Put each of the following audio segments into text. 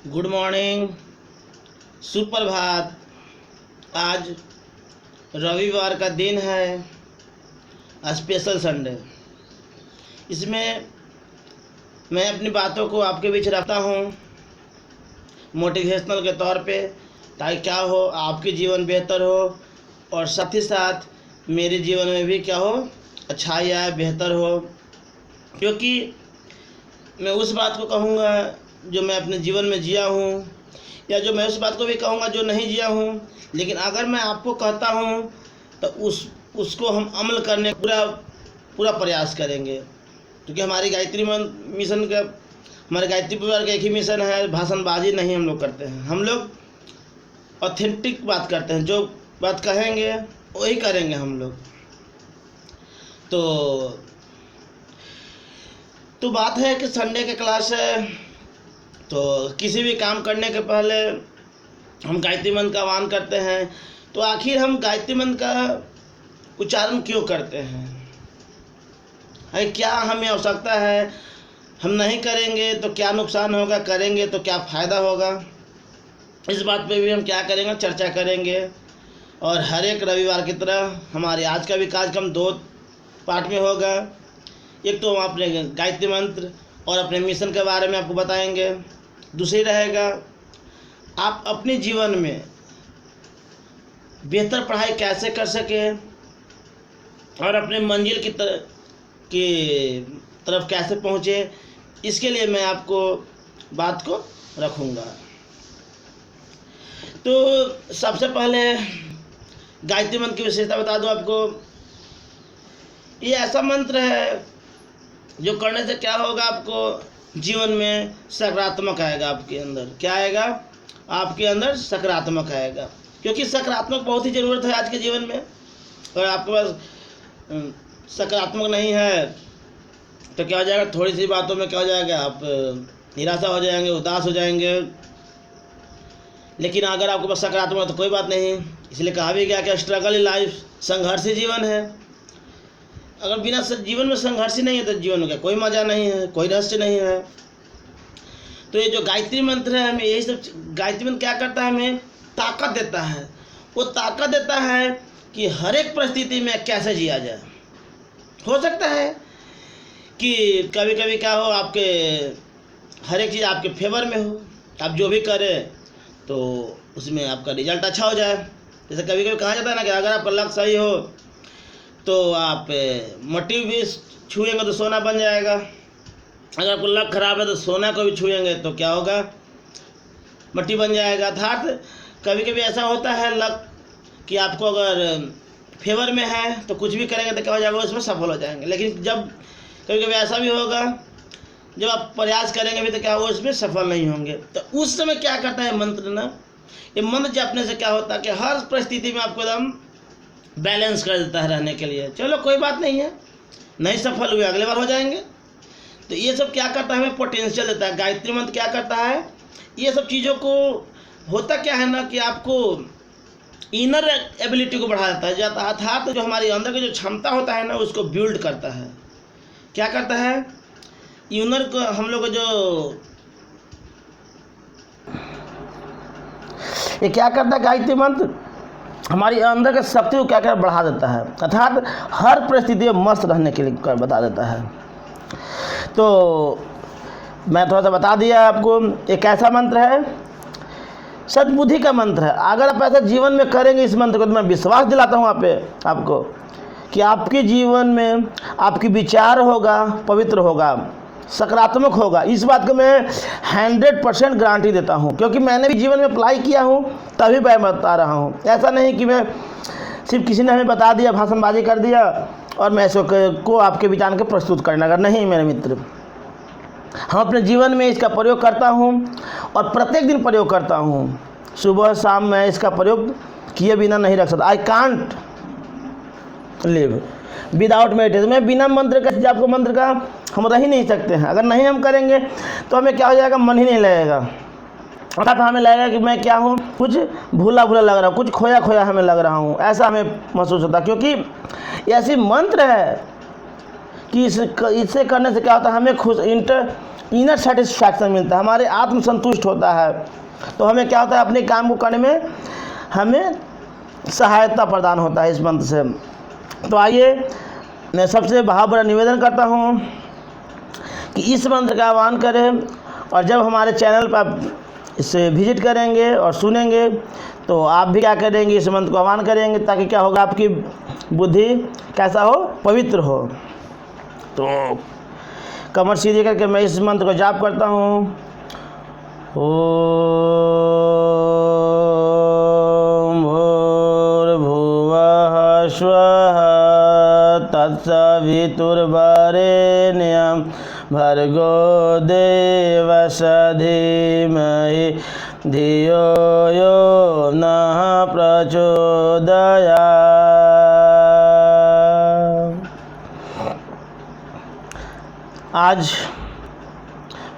Good morning, सुप्रभात। आज रविवार का दिन है, स्पेशल संडे। इसमें मैं अपनी बातों को आपके बीच रखता हूँ मोटिवेशनल के तौर पे, ताकि क्या हो, आपके जीवन बेहतर हो और साथ ही साथ मेरे जीवन में भी क्या हो, अच्छाई आए, बेहतर हो। क्योंकि मैं उस बात को कहूँगा जो मैं अपने जीवन में जिया हूँ, या जो मैं उस बात को भी कहूँगा जो नहीं जिया हूँ, लेकिन अगर मैं आपको कहता हूँ तो उसको हम अमल करने का पूरा प्रयास करेंगे। क्योंकि हमारी गायत्री मिशन का, हमारे गायत्री परिवार का एक ही मिशन है, भाषणबाजी नहीं हम लोग करते हैं। हम लोग ऑथेंटिक बात करते हैं, जो बात कहेंगे वही करेंगे हम लोग। तो बात है कि संडे के क्लास है, तो किसी भी काम करने के पहले हम गायत्री मंत्र का आह्वान करते हैं। तो आखिर हम गायत्री मंत्र का उच्चारण क्यों करते हैं? क्या हमें आवश्यकता है? हम नहीं करेंगे तो क्या नुकसान होगा, करेंगे तो क्या फ़ायदा होगा? इस बात पे भी हम क्या करेंगे, चर्चा करेंगे। और हर एक रविवार की तरह हमारे आज का भी कार्यक्रम 2 पार्ट में होगा। एक तो हम अपने गायत्री मंत्र और अपने मिशन के बारे में आपको बताएंगे। दूसरी रहेगा, आप अपने जीवन में बेहतर पढ़ाई कैसे कर सके और अपने मंजिल की तरफ कैसे पहुँचे, इसके लिए मैं आपको बात को रखूँगा। तो सबसे पहले गायत्री मंत्र की विशेषता बता दूँ आपको। ये ऐसा मंत्र है जो करने से क्या होगा, आपको जीवन में सकारात्मक आएगा। आपके अंदर क्या आएगा? आपके अंदर सकारात्मक आएगा। क्योंकि सकारात्मक बहुत ही ज़रूरत है आज के जीवन में। अगर आपके पास सकारात्मक नहीं है तो क्या हो जाएगा, थोड़ी सी बातों में क्या हो जाएगा, आप निराशा हो जाएंगे, उदास हो जाएंगे। लेकिन अगर आपके पास सकारात्मक है तो कोई बात नहीं। इसलिए कहा भी गया कि स्ट्रगल इन लाइफ, संघर्षी जीवन है। अगर बिना जीवन में संघर्ष ही नहीं है तो जीवन में क्या कोई मज़ा नहीं है, कोई रहस्य नहीं है। तो ये जो गायत्री मंत्र है, हमें यही सब, गायत्री मंत्र क्या करता है, हमें ताकत देता है। वो ताकत देता है कि हर एक परिस्थिति में कैसे जिया जाए। हो सकता है कि कभी कभी क्या हो, आपके हर एक चीज़ आपके फेवर में हो, आप जो भी करें तो उसमें आपका रिजल्ट अच्छा हो जाए। जैसे कभी कभी कहा जाता है ना कि अगर आपका लक्ष्य सही हो तो आप मट्टी भी छुएंगे तो सोना बन जाएगा। अगर आपको लक खराब है तो सोना को भी छुएंगे तो क्या होगा, मट्टी बन जाएगा। अर्थात कभी कभी ऐसा होता है लक कि आपको अगर फेवर में है तो कुछ भी करेंगे तो क्या हो जाएगा, उसमें सफल हो जाएंगे। लेकिन जब कभी कभी ऐसा भी होगा, जब आप प्रयास करेंगे भी तो क्या होगा, उसमें सफल नहीं होंगे। तो उस समय क्या करता है मंत्र ना, ये मंत्र जपने से क्या होता है कि हर परिस्थिति में आपको एकदम बैलेंस कर देता है रहने के लिए। चलो कोई बात नहीं है, नहीं सफल हुए, अगले बार हो जाएंगे। तो ये सब क्या करता है, हमें पोटेंशियल देता है। गायत्री मंत्र क्या करता है, ये सब चीज़ों को होता क्या है ना कि आपको इनर एबिलिटी को बढ़ा देता है। अर्थात जो हमारी अंदर की जो क्षमता होता है ना, उसको बिल्ड करता है। क्या करता है, इनर को हम लोग जो ये क्या करता है, गायत्री मंत्र हमारी अंदर के शक्ति को क्या क्या बढ़ा देता है। अर्थात हर परिस्थिति में मस्त रहने के लिए बता देता है। तो मैं थोड़ा सा बता दिया आपको, एक ऐसा मंत्र है, सद्बुद्धि का मंत्र है। अगर आप ऐसा जीवन में करेंगे इस मंत्र को, तो मैं विश्वास दिलाता हूँ आपको कि आपके जीवन में आपकी विचार होगा, पवित्र होगा, सकारात्मक होगा। इस बात को मैं 100% गारंटी देता हूँ, क्योंकि मैंने भी जीवन में अप्लाई किया हूँ, तभी मैं बता रहा हूँ। ऐसा नहीं कि मैं सिर्फ किसी ने हमें बता दिया, भाषणबाजी कर दिया और मैं इसको आपके विचार के प्रस्तुत करना अगर नहीं। मेरे मित्र, हम अपने जीवन में इसका प्रयोग करता हूँ और प्रत्येक दिन प्रयोग करता हूँ। सुबह शाम मैं इसका प्रयोग किए बिना नहीं रख सकता। I can't live without meditation. मैं बिना मंत्र का, जाप मंत्र का हम रह ही नहीं सकते हैं। अगर नहीं हम करेंगे तो हमें क्या हो जाएगा, मन ही नहीं लगेगा। अर्थात हमें लगेगा कि मैं क्या हूँ, कुछ भूला भूला लग रहा हूँ, कुछ खोया खोया हमें लग रहा हूँ, ऐसा हमें महसूस होता है। क्योंकि ऐसी मंत्र है कि इससे करने से क्या होता है, हमें इनर सेटिस्फैक्शन मिलता है, हमारे आत्मसंतुष्ट होता है। तो हमें क्या होता है, अपने काम को करने में हमें सहायता प्रदान होता है इस मंत्र से। तो आइए मैं सबसे भावभरा निवेदन करता हूँ कि इस मंत्र का आह्वान करें, और जब हमारे चैनल पर आप इसे विजिट करेंगे और सुनेंगे तो आप भी क्या करेंगे, इस मंत्र को आह्वान करेंगे, ताकि क्या होगा, आपकी बुद्धि कैसा हो, पवित्र हो। तो कमर सीधे करके मैं इस मंत्र को जाप करता हूँ। ओम भूर्भुवः स्वः तत्सवितुर्वरेण्यं भर्गो देवस्य धीमहि धियो यो नः प्रचोदयात्। आज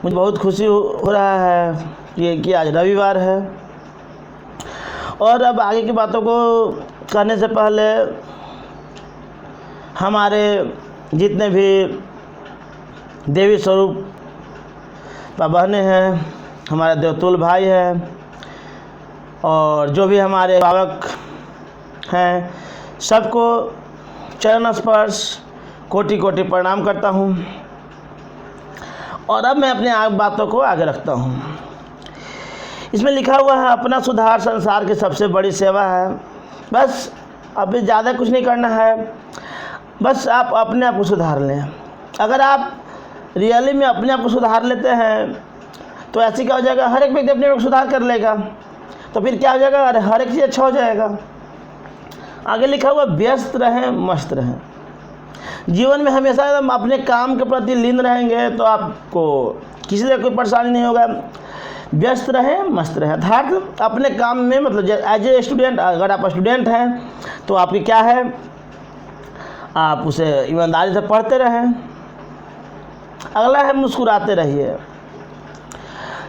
मुझे बहुत खुशी हो रहा है कि आज रविवार है, और अब आगे की बातों को करने से पहले हमारे जितने भी देवी स्वरूप बहनें हैं, हमारे देवतुल भाई हैं, और जो भी हमारे भावक हैं, सबको चरण स्पर्श कोटि कोटि प्रणाम करता हूँ। और अब मैं अपने बातों को आगे रखता हूँ। इसमें लिखा हुआ है, अपना सुधार संसार की सबसे बड़ी सेवा है। बस अभी ज़्यादा कुछ नहीं करना है, बस आप अपने आप को सुधार लें। अगर आप रियली में अपने आप को सुधार लेते हैं तो ऐसे क्या हो जाएगा, हर एक व्यक्ति अपने आप को सुधार कर लेगा, तो फिर क्या हो जाएगा, अरे हर एक चीज़ अच्छा हो जाएगा। आगे लिखा हुआ, व्यस्त रहें मस्त रहें। जीवन में हमेशा एकदम अपने काम के प्रति लीन रहेंगे तो आपको किसी से कोई परेशानी नहीं होगा। व्यस्त रहें मस्त रहें, अर्थात अपने काम में, मतलब एज ए स्टूडेंट, अगर आप स्टूडेंट हैं तो आपकी क्या है, आप उसे ईमानदारी से पढ़ते रहें। अगला है, मुस्कुराते रहिए।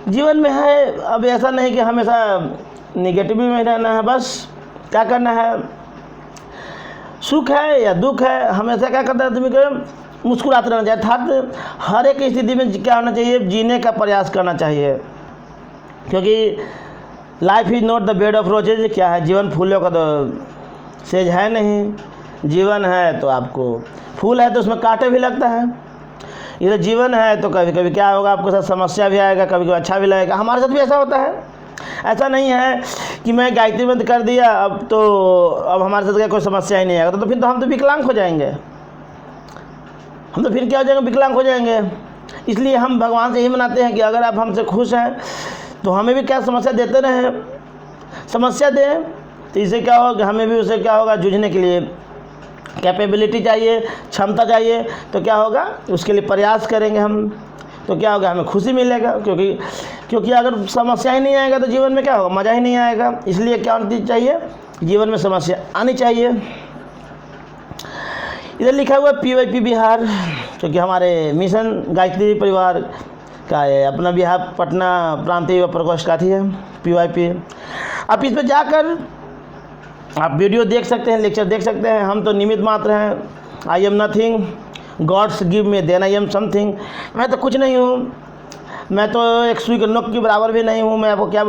जीवन में है अब ऐसा नहीं कि हमेशा निगेटिव में रहना है, बस क्या करना है, सुख है या दुख है, हमेशा क्या करता है आदमी को मुस्कुराते रहना चाहिए। अर्थात हर एक स्थिति में क्या होना चाहिए, जीने का प्रयास करना चाहिए, क्योंकि life is not the bed of roses. क्या है, जीवन फूलों का तो सेज है नहीं। जीवन है तो आपको फूल है तो उसमें कांटे भी लगता है। ये जीवन है तो कभी कभी क्या होगा, आपके साथ समस्या भी आएगा, कभी कभी अच्छा भी लगेगा। हमारे साथ भी ऐसा होता है। ऐसा नहीं है कि मैं गायत्री बंद कर दिया अब हमारे साथ क्या कोई समस्या ही नहीं आएगा, तो फिर तो हम तो विकलांग हो जाएंगे। हम तो फिर क्या हो जाएंगे, विकलांग हो जाएंगे। इसलिए हम भगवान से यही मनाते हैं कि अगर आप हमसे खुश हैं तो हमें भी क्या समस्या देते रहें, समस्या दें, तो इससे क्या होगा, हमें भी उसे क्या होगा, जूझने के लिए कैपेबिलिटी चाहिए, क्षमता चाहिए। तो क्या होगा, उसके लिए प्रयास करेंगे हम, तो क्या होगा, हमें खुशी मिलेगा। क्योंकि अगर समस्या ही नहीं आएगा तो जीवन में क्या होगा, मज़ा ही नहीं आएगा। इसलिए क्या होनी चाहिए, जीवन में समस्या आनी चाहिए। इधर लिखा हुआ PYP बिहार, क्योंकि हमारे मिशन गायत्री परिवार का है, अपना बिहार पटना प्रांतीय प्रकोष्ठ का थी है PYP। आप इस पर जाकर आप वीडियो देख सकते हैं, लेक्चर देख सकते हैं। हम तो निमित्त मात्र हैं। I am nothing, God's give me then I am something. मैं तो कुछ नहीं हूँ, मैं तो एक सुई के नोक के बराबर भी नहीं हूँ। मैं आपको क्या,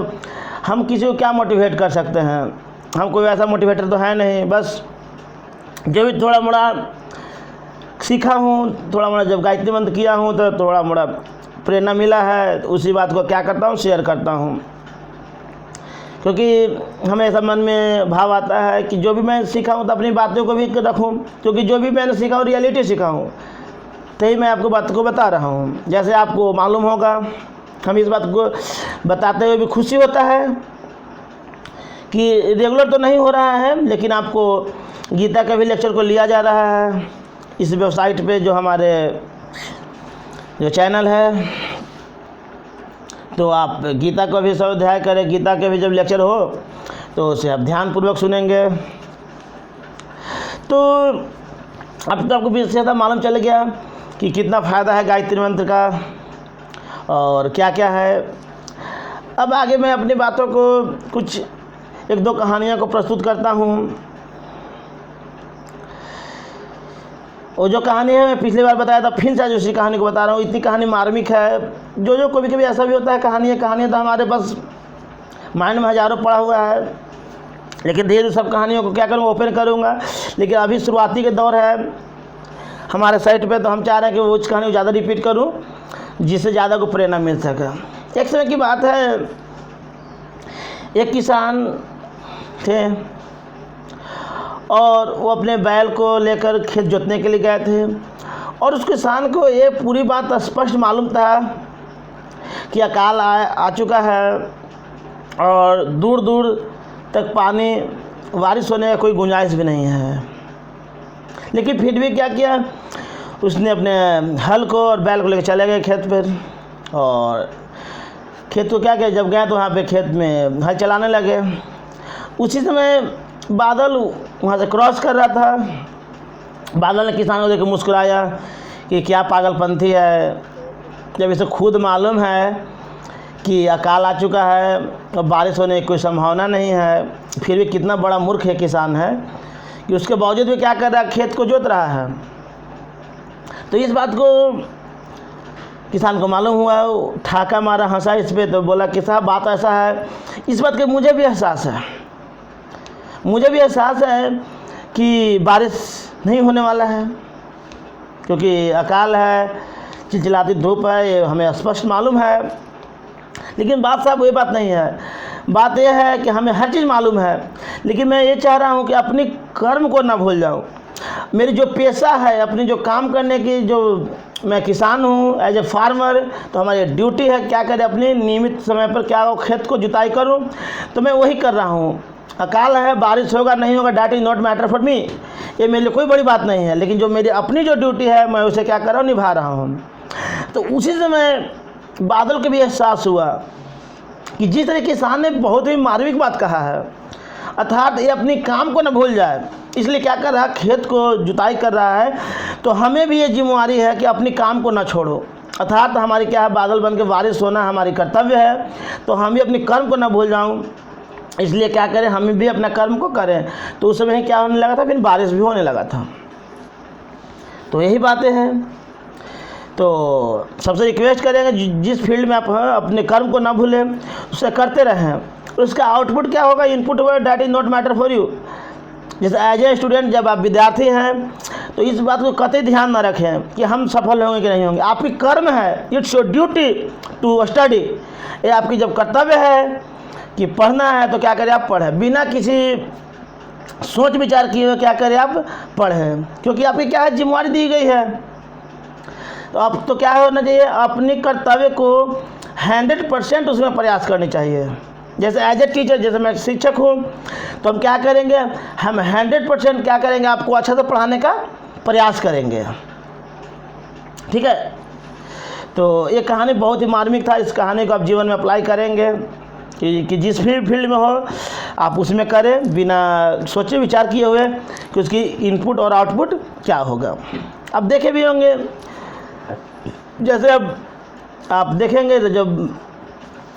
हम किसी को क्या मोटिवेट कर सकते हैं, हम कोई ऐसा मोटिवेटर तो है नहीं। बस जो भी थोड़ा मोड़ा सीखा हूँ, थोड़ा मोड़ा जब गायत्री मंत्र किया हूँ तो थोड़ा मोड़ा प्रेरणा मिला है, तो उसी बात को क्या करता हूँ, शेयर करता हूँ। क्योंकि हमेशा मन में भाव आता है कि जो भी मैं सीखा हूँ तो अपनी बातों को भी रखूँ, क्योंकि जो भी मैंने सीखा हूँ रियलिटी सीखा हूँ, तो ही मैं आपको बात को बता रहा हूँ। जैसे आपको मालूम होगा, हम इस बात को बताते हुए भी खुशी होता है कि रेगुलर तो नहीं हो रहा है, लेकिन आपको गीता के भी लेक्चर को लिया जा रहा है इस वेबसाइट पे, जो हमारे जो चैनल है। तो आप गीता को भी स्वाध्याय करें, गीता के भी जब लेक्चर हो तो उसे आप ध्यानपूर्वक सुनेंगे। तो अब तो आपको विशेषता मालूम चल गया कि कितना फ़ायदा है गायत्री मंत्र का और क्या क्या है। अब आगे मैं अपनी बातों को कुछ एक दो कहानियों को प्रस्तुत करता हूँ। वो जो कहानी है मैं पिछली बार बताया था, फिर से आज उसी कहानी को बता रहा हूँ। इतनी कहानी मार्मिक है, जो कभी कभी ऐसा भी होता है, कहानी तो हमारे पास माइंड में हज़ारों पड़ा हुआ है, लेकिन धीरे धीरे सब कहानियों को क्या करूँगा, ओपन करूँगा। लेकिन अभी शुरुआती के दौर है हमारे साइट पे, तो हम चाह रहे हैं कि वो उस कहानी को ज़्यादा रिपीट करूँ, जिससे ज़्यादा को प्रेरणा मिल सके। एक समय की बात है, एक किसान थे और वो अपने बैल को लेकर खेत जोतने के लिए गए थे, और उस किसान को ये पूरी बात स्पष्ट मालूम था कि अकाल आ चुका है और दूर दूर तक पानी बारिश होने का कोई गुंजाइश भी नहीं है। लेकिन फिर भी क्या किया, उसने अपने हल को और बैल को लेकर चले गए खेत पर, और खेत को क्या किया, जब गए तो वहाँ पे खेत में हल चलाने लगे। उसी समय बादल वहाँ से क्रॉस कर रहा था। बादल ने किसान को देख कर मुस्कुराया कि क्या पागलपंथी है, जब इसे खुद मालूम है कि अकाल आ चुका है और बारिश होने की कोई संभावना नहीं है, फिर भी कितना बड़ा मूर्ख है किसान है कि उसके बावजूद भी क्या कर रहा है, खेत को जोत रहा है। तो इस बात को किसान को मालूम हुआ, ठाका मारा, हंसा इस पे, तो बोला कि साहब बात ऐसा है, इस बात के मुझे भी एहसास है कि बारिश नहीं होने वाला है, क्योंकि अकाल है, चिलचिलाती धूप है, ये हमें स्पष्ट मालूम है। लेकिन बात साहब ये बात नहीं है, बात यह है कि हमें हर चीज़ मालूम है, लेकिन मैं ये चाह रहा हूँ कि अपनी कर्म को ना भूल जाऊँ। मेरी जो पेशा है, अपनी जो काम करने की, जो मैं किसान हूँ एज ए फार्मर, तो हमारी ड्यूटी है क्या करें, अपनी नियमित समय पर क्या हो, खेत को जुताई करूँ, तो मैं वही कर रहा हूँ। अकाल है, बारिश होगा नहीं होगा, that is not matter for me, ये मेरे लिए कोई बड़ी बात नहीं है, लेकिन जो मेरी अपनी जो ड्यूटी है मैं उसे क्या कर रहा हूँ, निभा रहा हूँ। तो उसी समय बादल को भी एहसास हुआ कि जिस तरह किसान ने बहुत ही मार्मिक बात कहा है, अर्थात ये अपनी काम को न भूल जाए, इसलिए क्या कर रहा है, खेत को जुताई कर रहा है। तो हमें भी ये जिम्मेवारी है कि अपनी काम को न छोड़ो, अर्थात हमारी क्या है, बादल बन के बारिश होना हमारी कर्तव्य है, तो हम भी अपनी कर्म को न भूल जाऊँ, इसलिए क्या करें, हम भी अपना कर्म को करें। तो उस समय क्या होने लगा था, फिर बारिश भी होने लगा था। तो यही बातें हैं। तो सबसे रिक्वेस्ट करेंगे, जिस फील्ड में आप हैं, अपने कर्म को ना भूलें, उसे करते रहें। उसका आउटपुट क्या होगा, इनपुट होगा, that is not matter for you. जैसे एज ए स्टूडेंट, जब आप विद्यार्थी हैं, तो इस बात को कतई ध्यान ना रखें कि हम सफल होंगे कि नहीं होंगे। आपकी कर्म है, it's your duty to study, ये आपकी जब कर्तव्य है कि पढ़ना है, तो क्या करें, आप पढ़ें, बिना किसी सोच विचार किए हुए क्या करें, आप पढ़ें, क्योंकि आपकी क्या है, जिम्मेवारी दी गई है। तो अब तो क्या होना चाहिए, अपने कर्तव्य को 100% उसमें प्रयास करनी चाहिए। जैसे एज ए टीचर, जैसे मैं शिक्षक हूँ, तो हम क्या करेंगे, हम 100% क्या करेंगे, आपको अच्छा से पढ़ाने का प्रयास करेंगे। ठीक है। तो ये कहानी बहुत ही मार्मिक था, इस कहानी को आप जीवन में अप्लाई करेंगे कि जिस फील्ड में हो आप उसमें करें, बिना सोचे विचार किए हुए कि उसकी इनपुट और आउटपुट क्या होगा। अब देखे भी होंगे, जैसे अब आप देखेंगे तो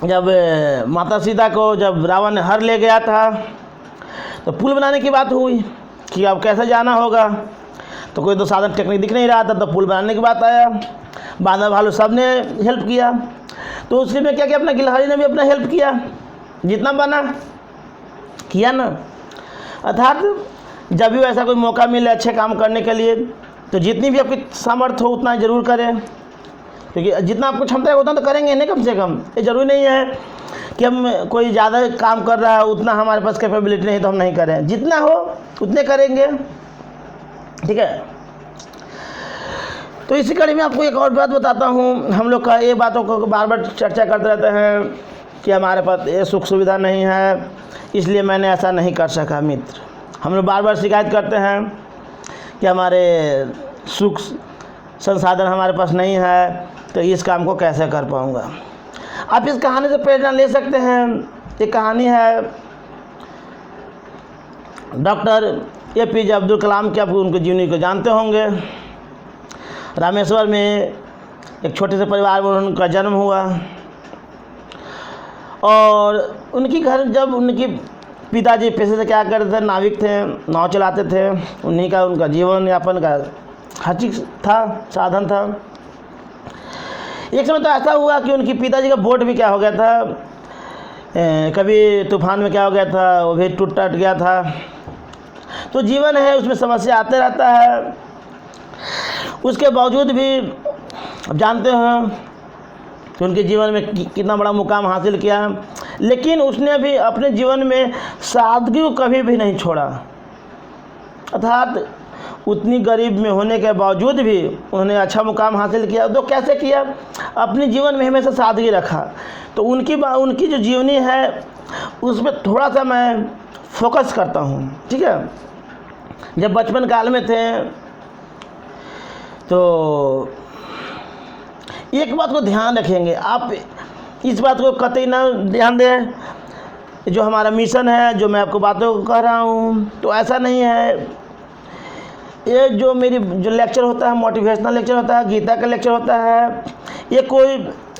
जब माता सीता को जब रावण ने हर ले गया था, तो पुल बनाने की बात हुई कि अब कैसे जाना होगा, तो कोई तो साधन टेक्निक दिख नहीं रहा था, तो पुल बनाने की बात आया। बांदर भालू सब ने हेल्प किया, तो उसके में क्या किया, अपना गिलहरी ने भी अपना हेल्प किया, जितना बना किया ना। अर्थात जब भी ऐसा कोई मौका मिले अच्छे काम करने के लिए, तो जितनी भी आपकी सामर्थ्य हो उतना ज़रूर करें, क्योंकि जितना आपको क्षमता है उतना तो करेंगे नहीं, कम से कम। ये ज़रूरी नहीं है कि हम कोई ज़्यादा काम कर रहा है, उतना हमारे पास कैपेबिलिटी नहीं तो हम नहीं करें, जितना हो उतने करेंगे। ठीक है। तो इसी कड़ी में आपको एक और बात बताता हूँ। हम लोग का ये बातों को बार बार चर्चा करते रहते हैं कि हमारे पास ये सुख सुविधा नहीं है, इसलिए मैंने ऐसा नहीं कर सका। मित्र, हम लोग बार बार शिकायत करते हैं कि हमारे सुख संसाधन हमारे पास नहीं है, तो इस काम को कैसे कर पाऊँगा। आप इस कहानी से प्रेरणा ले सकते हैं। ये कहानी है डॉक्टर APJ अब्दुल कलाम की। आप उनकी जीवनी को जानते होंगे। रामेश्वर में एक छोटे से परिवार में उनका जन्म हुआ, और उनकी घर, जब उनकी पिताजी पेशे से क्या करते थे, नाविक थे, नाव चलाते थे, उन्हीं का उनका जीवन यापन का हर चीज़ था, साधन था। एक समय तो ऐसा हुआ कि उनके पिताजी का बोट भी क्या हो गया था, कभी तूफान में क्या हो गया था, वो भी टूट टट गया था। तो जीवन है, उसमें समस्या आते रहता है। उसके बावजूद भी अब जानते हो कि उनके जीवन में कितना बड़ा मुकाम हासिल किया, लेकिन उसने भी अपने जीवन में सादगी को कभी भी नहीं छोड़ा। अर्थात उतनी गरीब में होने के बावजूद भी उन्होंने अच्छा मुकाम हासिल किया। तो कैसे किया? अपने जीवन में हमेशा सादगी रखा। तो उनकी जो जीवनी है उस पर थोड़ा सा मैं फोकस करता हूँ, ठीक है। जब बचपन काल में थे तो एक बात को ध्यान रखेंगे, आप इस बात को कतई ना ध्यान दें, जो हमारा मिशन है, जो मैं आपको बातों को कह रहा हूँ, तो ऐसा नहीं है। ये जो लेक्चर होता है, मोटिवेशनल लेक्चर होता है, गीता का लेक्चर होता है, ये कोई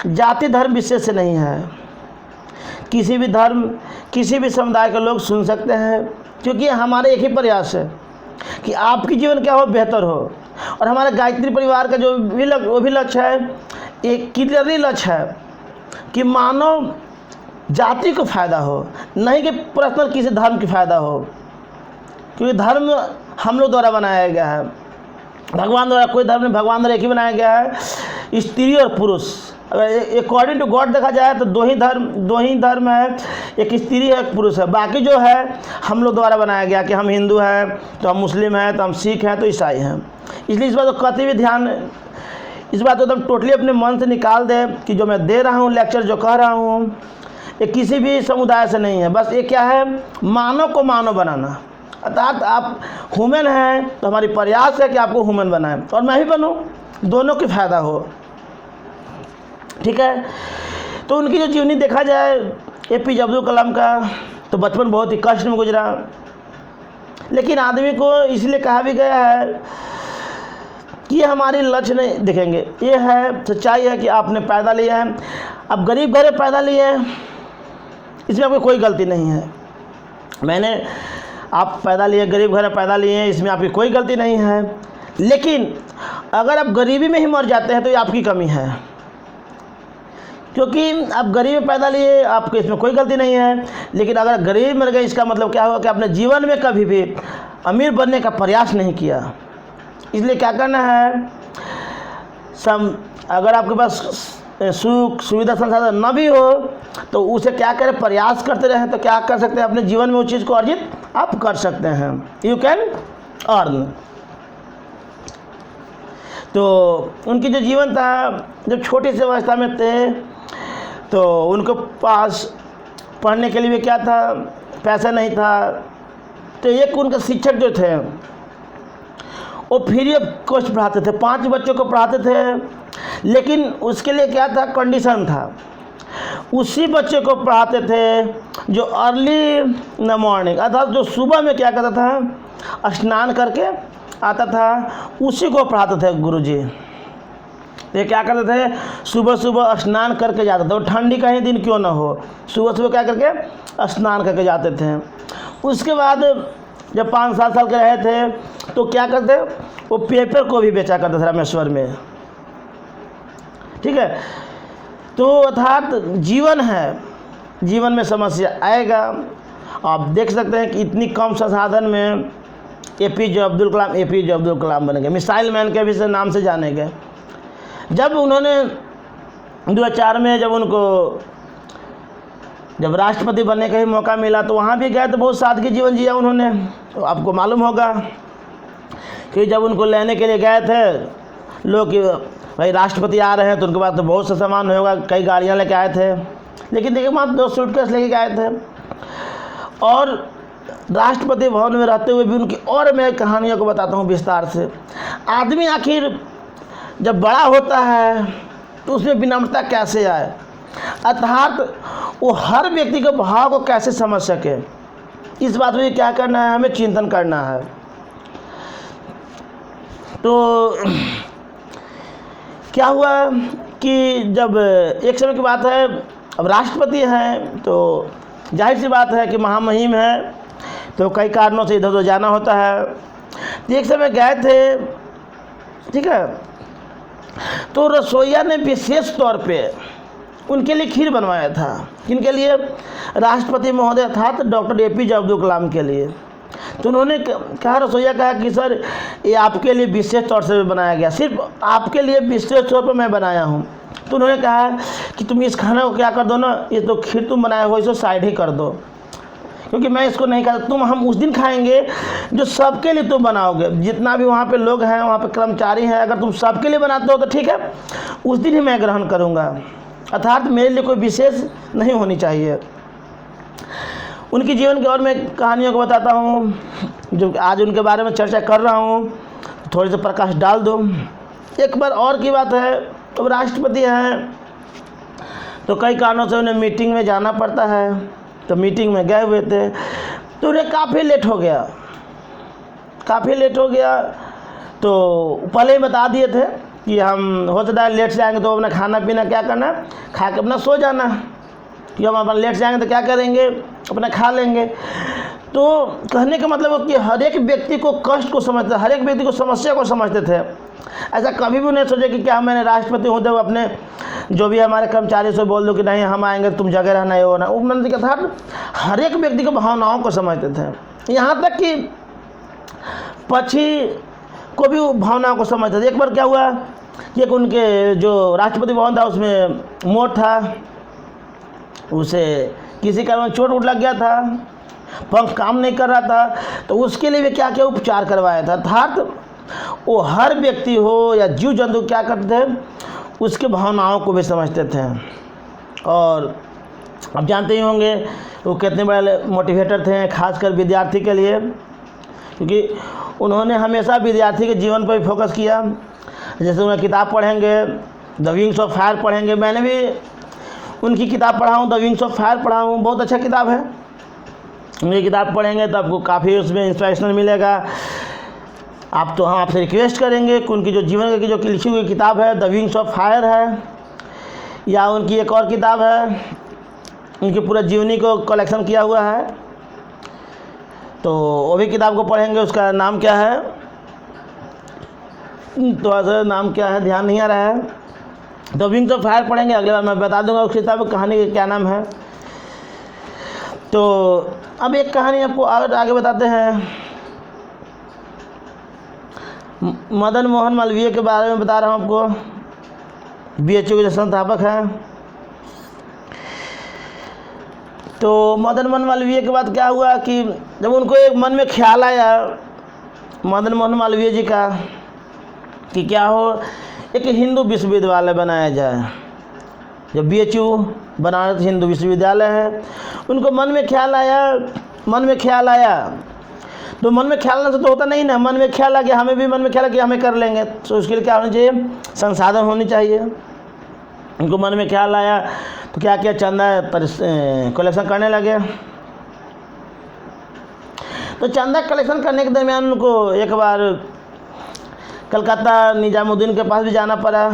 जाति धर्म विशेष से नहीं है। किसी भी धर्म, किसी भी समुदाय के लोग सुन सकते हैं, क्योंकि हमारा एक ही प्रयास है कि आपकी जीवन क्या हो, बेहतर हो। और हमारे गायत्री परिवार का जो भी वो भी लक्ष्य है, एक क्लियरली लक्ष्य है कि मानव जाति को फ़ायदा हो, नहीं कि पर्सनल किसी धर्म की फ़ायदा हो। क्योंकि धर्म हम लोग द्वारा बनाया गया है, भगवान द्वारा कोई धर्म नहीं, भगवान द्वारा एक ही बनाया गया है, स्त्री और पुरुष। अगर अकॉर्डिंग टू गॉड देखा जाए तो दो ही धर्म है, एक स्त्री है, एक पुरुष है। बाकी जो है हम लोग द्वारा बनाया गया कि हम हिंदू हैं तो हम मुस्लिम हैं, तो हम सिख हैं तो ईसाई हैं। इसलिए इस बात को कतई भी ध्यान, इस बात को एकदम टोटली अपने मन से निकाल दे कि जो मैं दे रहा हूँ लेक्चर, जो कह रहा हूँ, ये किसी भी समुदाय से नहीं है। बस ये क्या है, मानव को मानव बनाना। अर्थात आप ह्यूमन हैं तो हमारी प्रयास है कि आपको ह्यूमन बनाएं और मैं भी बनूं, दोनों की फ़ायदा हो, ठीक है। तो उनकी जो जीवनी देखा जाए APJ अब्दुल कलाम का, तो बचपन बहुत ही कष्ट में गुजरा, लेकिन आदमी को इसलिए कहा भी गया है कि ये हमारी लक्ष्य नहीं देखेंगे। ये है सच्चाई है कि आपने पैदा लिया है, अब गरीब घरे पैदा लिया है, इसमें आपकी कोई गलती नहीं है। आप पैदा लिए, गरीब घर पैदा लिए, इसमें आपकी कोई गलती नहीं है। लेकिन अगर आप गरीबी में ही मर जाते हैं तो ये आपकी कमी है, क्योंकि आप गरीब में पैदा लिए, आपको इसमें कोई गलती नहीं है। लेकिन अगर गरीब मर गए, इसका मतलब क्या हुआ कि आपने जीवन में कभी भी अमीर बनने का प्रयास नहीं किया। इसलिए क्या करना है, अगर आपके पास सुख सुविधा संसाधन न भी हो तो उसे क्या करें, प्रयास करते रहें। तो क्या कर सकते हैं, अपने जीवन में उस चीज़ को अर्जित आप कर सकते हैं। You can earn. तो उनकी जो जीवन था, जब छोटी सी अवस्था में थे तो उनको पास पढ़ने के लिए क्या था, पैसा नहीं था। तो एक उनके शिक्षक जो थे वो फ्री ऑफ कॉस्ट पढ़ाते थे, 5 बच्चों को पढ़ाते थे। लेकिन उसके लिए क्या था, कंडीशन था, उसी बच्चे को पढ़ाते थे जो अर्ली इन द मॉर्निंग, अर्थात जो सुबह में क्या करता था, स्नान करके आता था, उसी को पढ़ाते थे गुरुजी। ये क्या करते थे, सुबह सुबह स्नान करके जाते थे, और ठंडी का ही दिन क्यों ना हो, सुबह सुबह क्या करके स्नान करके जाते थे। उसके बाद जब 5-7 साल के रहे थे तो क्या करते, वो पेपर को भी बेचा करते थे रामेश्वर में, ठीक है। तो अर्थात जीवन है, जीवन में समस्या आएगा। आप देख सकते हैं कि इतनी कम संसाधन में APJ अब्दुल कलाम बन गए, मिसाइल मैन के भी से नाम से जाने गए। जब उन्होंने 2004 में जब राष्ट्रपति बनने का ही मौका मिला तो वहाँ भी गए तो बहुत सादगी जीवन जिया उन्होंने। तो आपको मालूम होगा कि जब उनको लेने के लिए गए थे लोग कि भाई राष्ट्रपति आ रहे हैं, तो उनके पास तो बहुत सा सामान होगा, कई गाड़ियाँ लेके आए थे, लेकिन देखिए मात्र 2 सूटकेस लेके आए थे। और राष्ट्रपति भवन में रहते हुए भी उनकी और मैं कहानियों को बताता हूँ विस्तार से। आदमी आखिर जब बड़ा होता है तो उसमें विनम्रता कैसे आए, अर्थात वो हर व्यक्ति के भाव को कैसे समझ सके, इस बात में क्या करना है, हमें चिंतन करना है। तो क्या हुआ कि जब एक समय की बात है, अब राष्ट्रपति हैं तो जाहिर सी बात है कि महामहिम है, तो कई कारणों से इधर उधर जाना होता है। तो एक समय गए थे ठीक है। तो रसोइया ने विशेष तौर पे उनके लिए खीर बनवाया था। किनके लिए? राष्ट्रपति महोदय अर्थात डॉक्टर APJ अब्दुल कलाम के लिए। तो उन्होंने कहा, रसोइया कहा कि सर ये आपके लिए विशेष तौर से बनाया गया, सिर्फ आपके लिए विशेष तौर पर मैं बनाया हूँ। तो उन्होंने कहा कि तुम इस खाना को क्या कर दो ना, ये तो खीर तुम बनाए हो इसको साइड ही कर दो, क्योंकि मैं इसको नहीं खाता। हम उस दिन खाएंगे जो सबके लिए तुम बनाओगे, जितना भी वहाँ पे लोग हैं, वहाँ पे कर्मचारी हैं, अगर तुम सबके लिए बनाते हो तो ठीक है, उस दिन ही मैं ग्रहण करूँगा। अर्थात मेरे लिए कोई विशेष नहीं होनी चाहिए। उनकी जीवन की और मैं कहानियों को बताता हूँ, जो आज उनके बारे में चर्चा कर रहा हूँ, थोड़ी सी प्रकाश डाल दूँ। एक बार और की बात है, तो राष्ट्रपति हैं तो कई कारणों से उन्हें मीटिंग में जाना पड़ता है। तो मीटिंग में गए हुए थे तो उन्हें काफ़ी लेट हो गया, तो पहले ही बता दिए थे कि हम हो सकता है लेट से आएंगे, तो अपना खाना पीना क्या करना, खा के अपना सो जाना, कि हम अपना लेट से आएंगे तो क्या करेंगे, अपना खा लेंगे। तो कहने का मतलब है कि हर एक व्यक्ति को कष्ट को समझते, हर एक व्यक्ति को समस्या को समझते थे। ऐसा कभी भी नहीं सोचे कि क्या मैंने राष्ट्रपति होते हुए अपने जो भी हमारे कर्मचारी से बोल दो कि नहीं हम आएंगे, तुम जगह रहना, ये होना। उन्होंने कहा था हर एक व्यक्ति को भावनाओं को समझते थे, यहाँ तक कि पक्षी को भी भावनाओं को समझते थे। एक बार क्या हुआ कि एक उनके जो राष्ट्रपति भवन था उसमें मोर था, उसे किसी कारण चोट उठ लग गया था, पंख काम नहीं कर रहा था, तो उसके लिए भी क्या क्या उपचार करवाया था। अर्थात वो हर व्यक्ति हो या जीव जंतु क्या करते थे, उसके भावनाओं को भी समझते थे। और आप जानते ही होंगे वो कितने बड़े मोटिवेटर थे, खासकर विद्यार्थी के लिए, क्योंकि उन्होंने हमेशा विद्यार्थी के जीवन पर फोकस किया। जैसे उन्हें किताब पढ़ेंगे, द विंग्स ऑफ फायर पढ़ेंगे, मैंने भी उनकी किताब पढ़ा हूँ, द विंग्स ऑफ फायर पढ़ा हूँ, बहुत अच्छा किताब है। उनकी किताब पढ़ेंगे तो आपको काफ़ी उसमें इंस्पिरेशनल मिलेगा। आप तो हम आपसे रिक्वेस्ट करेंगे कि उनकी जो जीवन की जो लिखी हुई किताब है द विंग्स ऑफ फायर है, या उनकी एक और किताब है, उनकी पूरा जीवनी को कलेक्शन किया हुआ है, तो वो भी किताब को पढ़ेंगे। उसका नाम क्या है, तो ऐसा नाम क्या है ध्यान नहीं आ रहा है। द विंग्स ऑफ फायर पढ़ेंगे, अगले बार मैं बता दूंगा उस किताब की कहानी का क्या नाम है। तो अब एक कहानी आपको आगे बताते हैं। मदन मोहन मालवीय के बारे में बता रहा हूँ आपको, BHU के संस्थापक हैं। तो मदन मोहन मालवीय के बाद क्या हुआ कि जब उनको एक मन में ख्याल आया मदन मोहन मालवीय जी का कि क्या हो एक हिंदू विश्वविद्यालय बनाया जाए, जो BHU बनारस हिंदू विश्वविद्यालय है, उनको मन में ख्याल आया। तो मन में ख्याल से तो होता नहीं ना, मन में ख्याल आ गया, हमें भी मन में ख्याल आ कि हमें कर लेंगे, तो उसके लिए क्या होना चाहिए, संसाधन होनी चाहिए। उनको मन में ख्याल आया तो क्या किया, चंदा कलेक्शन करने लगे। तो चंदा कलेक्शन करने के दरमियान उनको एक बार कलकत्ता निजामुद्दीन के पास भी जाना पड़ा।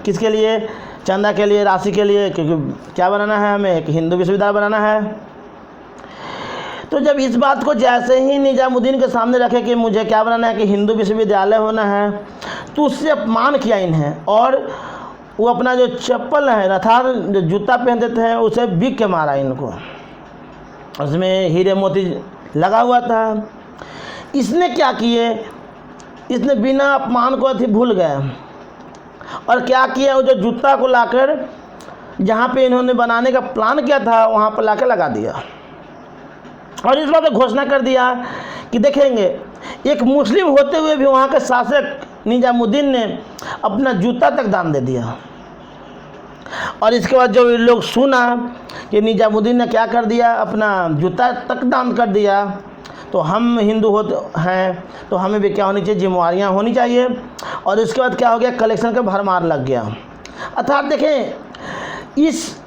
किसके लिए, चंदा के लिए, राशि के लिए, क्योंकि क्या बनाना है, हमें एक हिंदू विश्वविद्यालय बनाना है। तो जब इस बात को जैसे ही निजामुद्दीन के सामने रखे कि मुझे क्या बनाना है कि हिंदू विश्वविद्यालय होना है, तो उससे अपमान किया इन्हें, और वो अपना जो चप्पल है अर्थात जो जूता पहनते थे उसे बिक के मारा इनको, उसमें हीरे मोती लगा हुआ था। इसने क्या किए, इसने बिना अपमान को अति भूल गए और क्या किया, वो जो जूता को लाकर जहाँ पे इन्होंने बनाने का प्लान किया था वहाँ पर लाकर लगा दिया, और इस बात घोषणा कर दिया कि देखेंगे एक मुस्लिम होते हुए भी वहाँ के शासक निजामुद्दीन ने अपना जूता तक दान दे दिया। और इसके बाद जब लोग सुना कि निजामुद्दीन ने क्या कर दिया, अपना जूता तक दान कर दिया, तो हम हिंदू होते हैं तो हमें भी क्या होनी चाहिए, जिम्मेवारियाँ होनी चाहिए। और इसके बाद क्या हो गया, कलेक्शन का भरमार लग गया। अर्थात देखें इस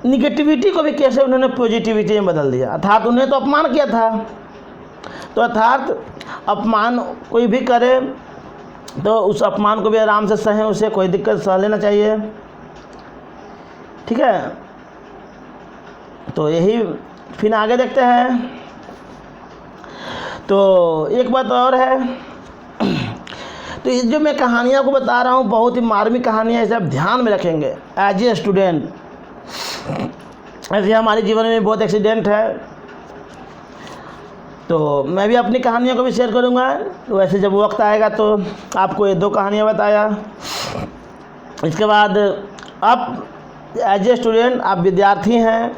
निगेटिविटी को भी कैसे उन्होंने पॉजिटिविटी में बदल दिया। अर्थात उन्हें तो अपमान किया था, तो अर्थात अपमान कोई भी करे तो उस अपमान को भी आराम से सहें, उसे कोई दिक्कत सह लेना चाहिए, ठीक है। तो यही फिर आगे देखते हैं। तो एक बात और है, तो तो ये जो मैं कहानियाँ को बता रहा हूँ बहुत ही मार्मिक कहानियाँ, इसे आप ध्यान में रखेंगे एज ए स्टूडेंट। ऐसे हमारे जीवन में बहुत एक्सीडेंट है, तो मैं भी अपनी कहानियों को भी शेयर करूँगा। वैसे जब वक्त आएगा तो आपको ये 2 कहानियाँ बताया। इसके बाद आप एज ए स्टूडेंट, आप विद्यार्थी हैं,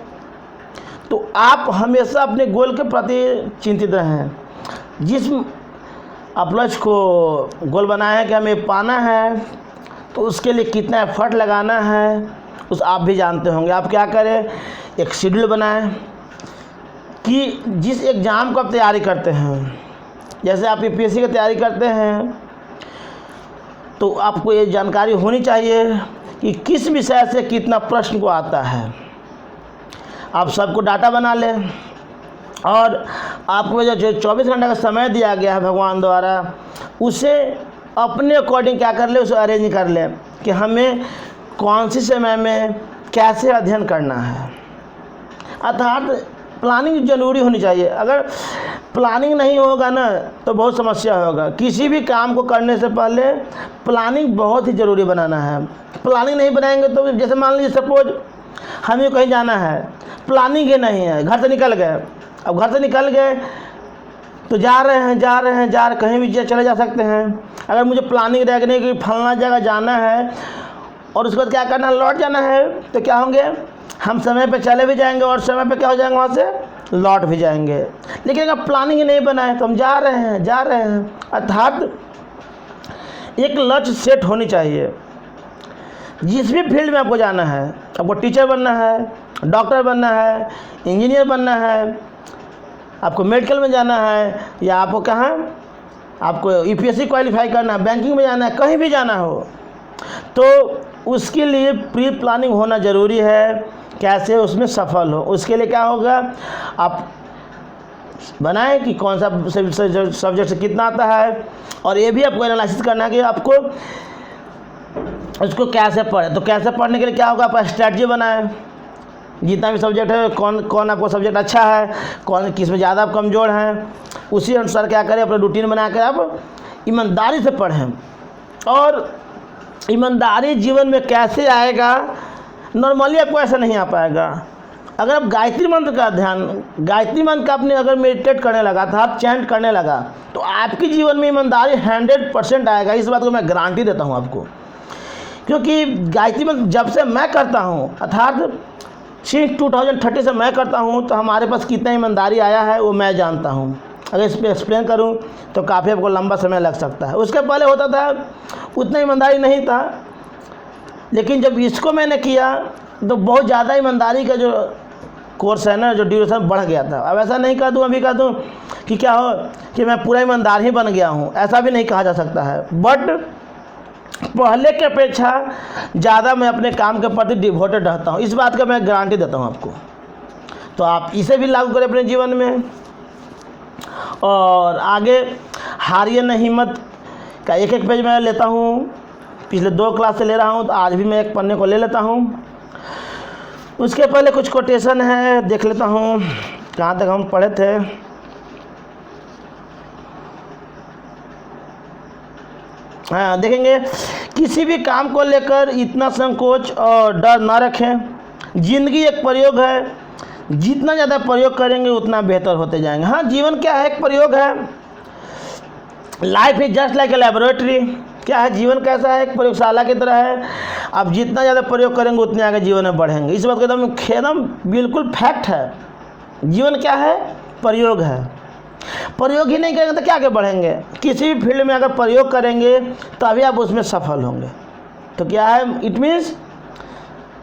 तो आप हमेशा अपने गोल के प्रति चिंतित रहें। जिस आप लक्ष्य को गोल बनाए हैं कि हमें पाना है, तो उसके लिए कितना एफर्ट लगाना है उस आप भी जानते होंगे। आप क्या करें, एक शेड्यूल बनाएं कि जिस एग्ज़ाम को आप तैयारी करते हैं, जैसे आप यूपीएससी की तैयारी करते हैं, तो आपको ये जानकारी होनी चाहिए कि किस विषय से कितना प्रश्न को आता है। आप सबको डाटा बना लें और आपको जो 24 घंटे का समय दिया गया है भगवान द्वारा, उसे अपने अकॉर्डिंग क्या कर ले, उसे अरेंज कर लें कि हमें कौन सी समय में कैसे अध्ययन करना है। अर्थात प्लानिंग ज़रूरी होनी चाहिए। अगर प्लानिंग नहीं होगा ना तो बहुत समस्या होगा। किसी भी काम को करने से पहले प्लानिंग बहुत ही ज़रूरी बनाना है। प्लानिंग नहीं बनाएंगे तो जैसे मान लीजिए सपोज हमें कहीं जाना है, प्लानिंग ही नहीं है, घर से निकल गए। अब घर से निकल गए तो जा रहे हैं कहीं भी चले जा सकते हैं। अगर मुझे प्लानिंग रखने की फलाना जगह जाना है और उसके बाद क्या करना है, लौट जाना है, तो क्या होंगे, हम समय पे चले भी जाएंगे और समय पे क्या हो जाएंगे, वहाँ से लौट भी जाएंगे। लेकिन अगर प्लानिंग ही नहीं बनाए तो हम जा रहे हैं। अर्थात एक लक्ष्य सेट होनी चाहिए। जिस भी फील्ड में आपको जाना है, आपको टीचर बनना है, डॉक्टर बनना है, इंजीनियर बनना है, आपको मेडिकल में जाना है, या आपको कहाँ, आपको यूपीएससी क्वालिफाई करना है, बैंकिंग में जाना है, कहीं भी जाना हो, तो उसके लिए प्री प्लानिंग होना ज़रूरी है। कैसे उसमें सफल हो, उसके लिए क्या होगा, आप बनाएं कि कौन सा सब्जेक्ट से कितना आता है, और ये भी आपको एनालिसिस करना है कि आपको उसको कैसे पढ़े। तो कैसे पढ़ने के लिए क्या होगा, आप स्ट्रैटेजी बनाएं। जितना भी सब्जेक्ट है, कौन आपको सब्जेक्ट अच्छा है, कौन किस में ज़्यादा आप कमज़ोर हैं, उसी अनुसार क्या करें, अपना रूटीन बना कर आप ईमानदारी से पढ़ें। और ईमानदारी जीवन में कैसे आएगा, नॉर्मली आपको ऐसा नहीं आ पाएगा। अगर आप गायत्री मंत्र का गायत्री मंत्र का आपने अगर मेडिटेट करने लगा था, आप चैंट करने लगा, तो आपके जीवन में ईमानदारी 100% आएगा। इस बात को मैं गारंटी देता हूँ आपको, क्योंकि गायत्री मंत्र जब से मैं करता हूँ, अर्थात सिंस 2030 से मैं करता हूँ, तो हमारे पास कितना ईमानदारी आया है वो मैं जानता हूँ। अगर इस पर एक्सप्लेन करूँ तो काफ़ी आपको लंबा समय लग सकता है। उसके पहले होता था उतना ईमानदारी नहीं था, लेकिन जब इसको मैंने किया तो बहुत ज़्यादा ईमानदारी का जो कोर्स है ना, जो ड्यूरेशन बढ़ गया था। अब ऐसा नहीं कह दूँ, अभी कह दूँ कि क्या हो कि मैं पूरा ईमानदार ही बन गया हूँ, ऐसा भी नहीं कहा जा सकता है। बट पहले के अपेक्षा ज़्यादा मैं अपने काम के प्रति डिवोटेड रहता हूँ, इस बात का मैं गारंटी देता हूँ आपको। तो आप इसे भी लागू करें अपने जीवन में। और आगे हारिए नहीं हिम्मत का एक पेज मैं लेता हूँ, पिछले 2 क्लास से ले रहा हूँ, तो आज भी मैं एक पन्ने को ले लेता हूँ। उसके पहले कुछ कोटेशन है, देख लेता हूँ कहाँ तक हम पढ़े थे। हाँ, देखेंगे, किसी भी काम को लेकर इतना संकोच और डर ना रखें। जिंदगी एक प्रयोग है, जितना ज़्यादा प्रयोग करेंगे उतना बेहतर होते जाएंगे। हाँ, जीवन क्या है, एक प्रयोग है। Life is just like a laboratory. क्या है, जीवन कैसा है, एक प्रयोगशाला की तरह है। आप जितना ज़्यादा प्रयोग करेंगे उतने आगे जीवन में बढ़ेंगे। इस बात का एकदम बिल्कुल फैक्ट है। जीवन क्या है, प्रयोग है। प्रयोग ही नहीं करेंगे तो क्या आगे बढ़ेंगे। किसी भी फील्ड में अगर प्रयोग करेंगे तभी आप उसमें सफल होंगे। तो क्या है, it means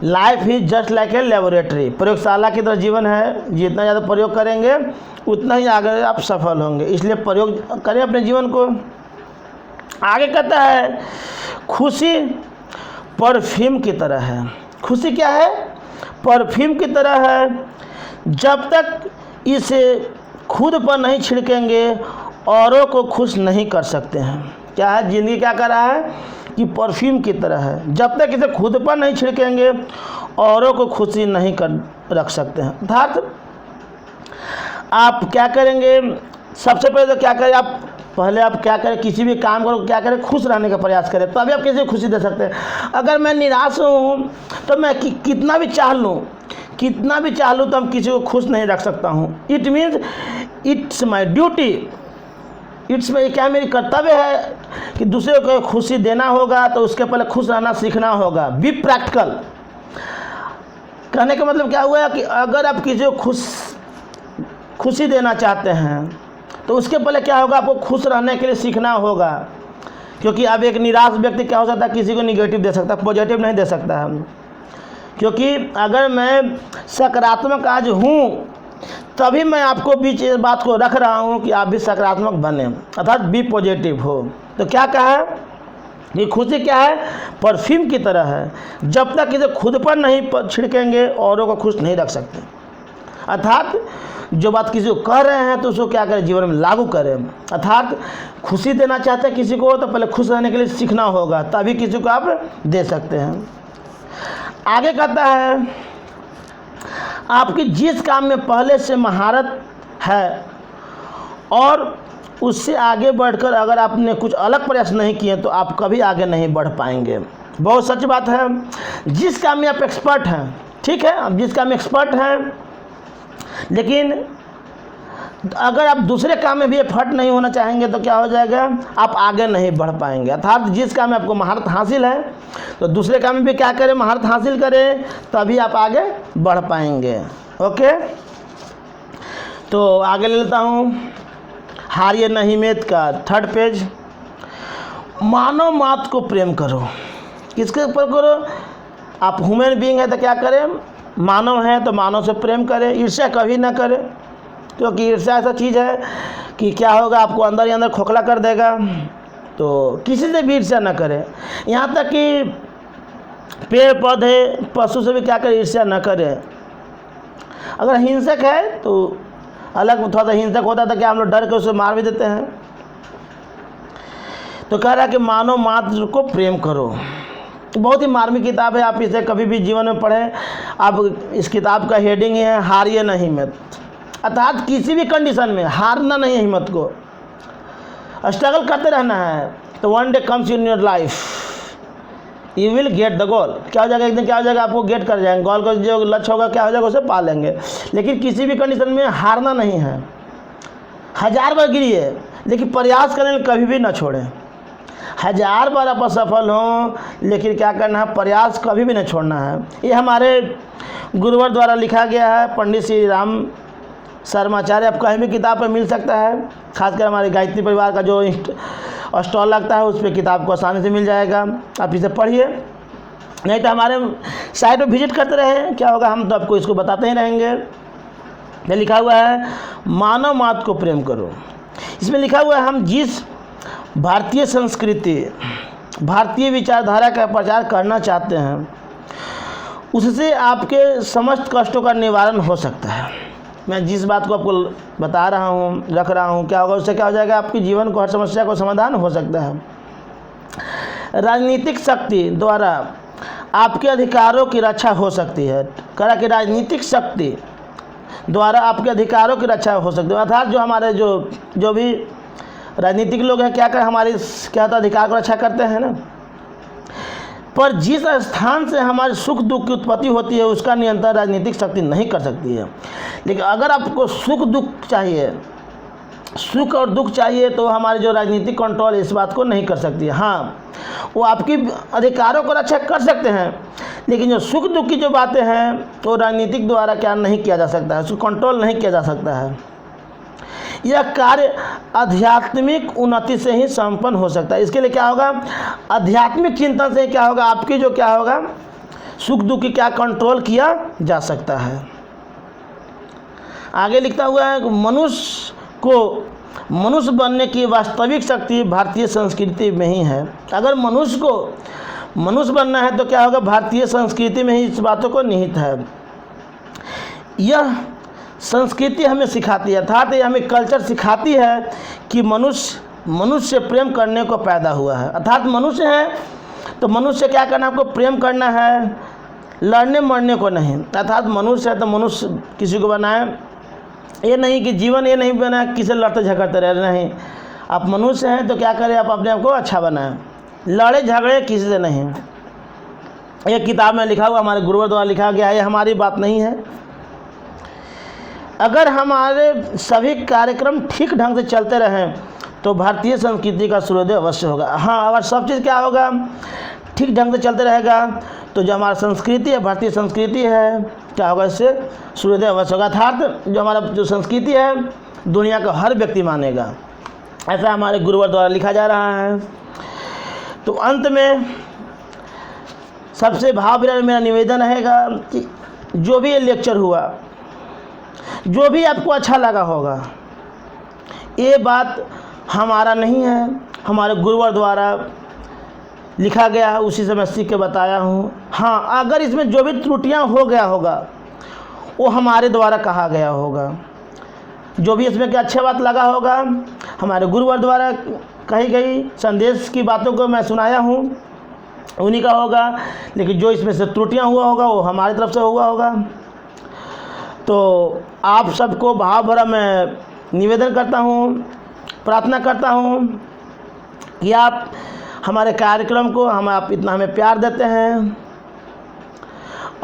life is just like a laboratory. प्रयोगशाला की तरह जीवन है, जितना ज़्यादा प्रयोग करेंगे उतना ही आगे आप सफल होंगे। इसलिए प्रयोग करें अपने जीवन को। आगे कहता है, खुशी परफ्यूम की तरह है। खुशी क्या है, परफ्यूम की तरह है। जब तक इसे खुद पर नहीं छिड़केंगे औरों को खुश नहीं कर सकते हैं। क्या है, ज़िंदगी क्या कर रहा है कि परफ्यूम की तरह है। जब तक इसे खुद पर नहीं छिड़केंगे औरों को खुशी नहीं कर रख सकते हैं। अर्थात आप क्या करेंगे, सबसे पहले तो क्या करें, आप पहले आप क्या करें, किसी भी काम करो क्या करें, खुश रहने का प्रयास करें, तभी आप किसी को खुशी दे सकते हैं। अगर मैं निराश हूँ तो मैं कितना भी चाह लूँ तो हम किसी को खुश नहीं रख सकता हूँ। It means it's my duty, it's में क्या मेरी कर्तव्य है कि दूसरे को खुशी देना होगा, तो उसके पहले खुश रहना सीखना होगा। Be practical. कहने का मतलब क्या हुआ कि अगर आप किसी को खुशी देना चाहते हैं तो उसके पहले क्या होगा, आपको खुश रहने के लिए सीखना होगा। क्योंकि अब एक निराश व्यक्ति क्या हो सकता है, किसी को निगेटिव दे सकता है, पॉजिटिव नहीं दे सकता है। क्योंकि अगर मैं सकारात्मक आज हूँ तभी मैं आपको बीच इस बात को रख रहा हूँ कि आप भी सकारात्मक बने, अर्थात बी पॉजिटिव हो। तो क्या कहा है कि खुशी क्या है, परफ्यूम की तरह है, जब तक इसे खुद पर नहीं छिड़केंगे औरों को खुश नहीं रख सकते। अर्थात जो बात किसी को कह रहे हैं तो उसको क्या करें, जीवन में लागू करें। अर्थात खुशी देना चाहते हैं किसी को तो पहले खुश रहने के लिए सीखना होगा, तभी किसी को आप दे सकते हैं। आगे कहता है, आपकी जिस काम में पहले से महारत है और उससे आगे बढ़कर अगर आपने कुछ अलग प्रयास नहीं किए तो आप कभी आगे नहीं बढ़ पाएंगे। बहुत सच बात है। जिस काम में आप एक्सपर्ट हैं, ठीक है, आप जिस काम में एक्सपर्ट हैं, लेकिन अगर आप दूसरे काम में भी एफर्ट नहीं होना चाहेंगे तो क्या हो जाएगा, आप आगे नहीं बढ़ पाएंगे। अर्थात जिस काम में आपको महारत हासिल है तो दूसरे काम में भी क्या करें, महारत हासिल करें, तभी आप आगे बढ़ पाएंगे। ओके, तो आगे ले लेता हूँ हारिए नहीं मेद का 3rd पेज। मानव मात्र को प्रेम करो। किसके ऊपर करो, आप ह्यूमन बीइंग है तो क्या करें, मानव है तो मानव से प्रेम करें, ईर्ष्या कभी ना करें। क्योंकि ईर्ष्या ऐसा चीज़ है कि क्या होगा, आपको अंदर ही अंदर खोखला कर देगा। तो किसी से भी ईर्ष्या ना करें, यहाँ तक कि पेड़ पौधे पशु से भी क्या करें, ईर्ष्या ना करें। अगर हिंसक है तो अलग, थोड़ा सा हिंसक होता है तो क्या हम लोग डर के उसे मार भी देते हैं। तो कह रहा है कि मानव मात्र को प्रेम करो। बहुत ही मार्मिक किताब है, आप इसे कभी भी जीवन में पढ़ें। आप इस किताब का हेडिंग ही है हारिए नहीं हिम्मत। अर्थात किसी भी कंडीशन में हारना नहीं है, हिम्मत को स्ट्रगल करते रहना है। तो one day comes in your life you will get the goal. क्या हो जाएगा, एक दिन क्या हो जाएगा, आपको गेट कर जाएंगे गोल को, जो लक्ष्य होगा क्या हो जाएगा, उसे पा लेंगे। लेकिन किसी भी कंडीशन में हारना नहीं है। 1000 बार गिरिए लेकिन प्रयास करने में कभी भी ना छोड़ें। 1000 बार आप असफल हों लेकिन क्या करना है, प्रयास कभी भी नहीं छोड़ना है। ये हमारे गुरुवर द्वारा लिखा गया है, पंडित श्री राम शर्माचार्य। आप कहीं भी किताब पर मिल सकता है, खासकर हमारे गायत्री परिवार का जो स्टॉल लगता है उस पर किताब को आसानी से मिल जाएगा। आप इसे पढ़िए, नहीं तो हमारे साइट पर विजिट करते रहें, क्या होगा, हम तो आपको इसको बताते ही रहेंगे। ये लिखा हुआ है मानव मात्र को प्रेम करो। इसमें लिखा हुआ है हम जिस भारतीय संस्कृति, भारतीय विचारधारा का प्रचार करना चाहते हैं उससे आपके समस्त कष्टों का निवारण हो सकता है। मैं जिस बात को आपको बता रहा हूँ, रख रहा हूँ, क्या होगा, उससे क्या हो जाएगा, आपके जीवन को हर समस्या को समाधान हो सकता है। राजनीतिक शक्ति द्वारा आपके अधिकारों की रक्षा हो सकती है। कहा कि राजनीतिक शक्ति द्वारा आपके अधिकारों की रक्षा हो सकती है। अर्थात जो हमारे जो भी राजनीतिक लोग हैं क्या करें, हमारी क्या होता है, अधिकार को रक्षा करते हैं ना। पर जिस स्थान से हमारे सुख दुख की उत्पत्ति होती है उसका नियंत्रण राजनीतिक शक्ति नहीं कर सकती है। लेकिन अगर आपको सुख दुख चाहिए, सुख और दुख चाहिए, तो हमारे जो राजनीतिक कंट्रोल इस बात को नहीं कर सकती है। हाँ, वो आपकी अधिकारों को रक्षा कर सकते हैं, लेकिन जो सुख दुख की जो बातें हैं वो राजनीतिक द्वारा क्या नहीं किया जा सकता है, उसको कंट्रोल नहीं किया जा सकता है। यह कार्य आध्यात्मिक उन्नति से ही संपन्न हो सकता है। इसके लिए क्या होगा, आध्यात्मिक चिंतन से क्या होगा, आपकी जो क्या होगा, सुख दुख की क्या कंट्रोल किया जा सकता है। आगे लिखता हुआ है मनुष्य को मनुष्य बनने की वास्तविक शक्ति भारतीय संस्कृति में ही है। अगर मनुष्य को मनुष्य बनना है तो क्या होगा, भारतीय संस्कृति में ही इस बातों को निहित है। यह संस्कृति हमें सिखाती है, अर्थात ये हमें कल्चर सिखाती है कि मनुष्य से प्रेम करने को पैदा हुआ है। अर्थात मनुष्य है तो मनुष्य से क्या करना, आपको प्रेम करना है, लड़ने मरने को नहीं। अर्थात मनुष्य है तो मनुष्य किसी को बनाए, ये नहीं कि जीवन ये नहीं बना किसी लड़ते झगड़ते रह, नहीं। आप मनुष्य हैं तो क्या करें, आप अपने आप को अच्छा बनाएं, लड़े झगड़े किसी से नहीं। एक किताब में लिखा हुआ, हमारे गुरुवर द्वारा लिखा गया है, ये हमारी बात नहीं है। अगर हमारे सभी कार्यक्रम ठीक ढंग से चलते रहें तो भारतीय संस्कृति का सूर्योदय अवश्य होगा। हाँ, अगर सब चीज़ क्या होगा, ठीक ढंग से चलते रहेगा तो जो हमारा संस्कृति है, भारतीय संस्कृति है, क्या होगा, इससे सूर्योदय अवश्य होगा। अर्थात जो हमारा जो संस्कृति है दुनिया का हर व्यक्ति मानेगा, ऐसा हमारे गुरुवर द्वारा लिखा जा रहा है। तो अंत में सबसे भावभीर मेरा निवेदन रहेगा कि जो भी ये लेक्चर हुआ, जो भी आपको अच्छा लगा होगा, ये बात हमारा नहीं है, हमारे गुरुवर द्वारा लिखा गया है, उसी से मैं सीख के बताया हूँ। हाँ, अगर इसमें जो भी त्रुटियाँ हो गया होगा वो हमारे द्वारा कहा गया होगा। जो भी इसमें क्या अच्छी बात लगा होगा, हमारे गुरुवर द्वारा कही गई संदेश की बातों को मैं सुनाया हूँ, उन्हीं का होगा। लेकिन जो इसमें से त्रुटियाँ हुआ होगा वो हमारी तरफ से हुआ होगा। तो आप सबको भाव भरा मैं निवेदन करता हूँ, प्रार्थना करता हूँ कि आप हमारे कार्यक्रम को आप इतना हमें प्यार देते हैं।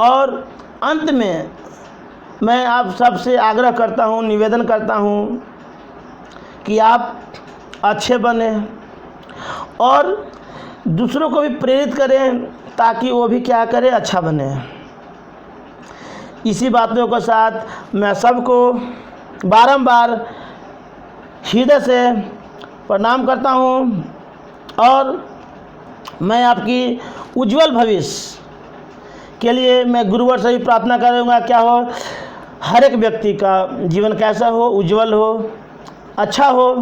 और अंत में मैं आप सबसे आग्रह करता हूँ, निवेदन करता हूँ कि आप अच्छे बने और दूसरों को भी प्रेरित करें ताकि वो भी क्या करें, अच्छा बने। इसी बातों के साथ मैं सबको बारंबार हृदय से प्रणाम करता हूँ और मैं आपकी उज्जवल भविष्य के लिए मैं गुरुवर से ही प्रार्थना करूँगा, क्या हो, हर एक व्यक्ति का जीवन कैसा हो, उज्जवल हो, अच्छा हो।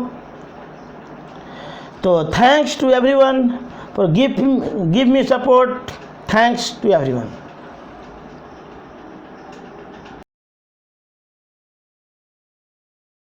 तो thanks to everyone for give me support. Thanks to everyone.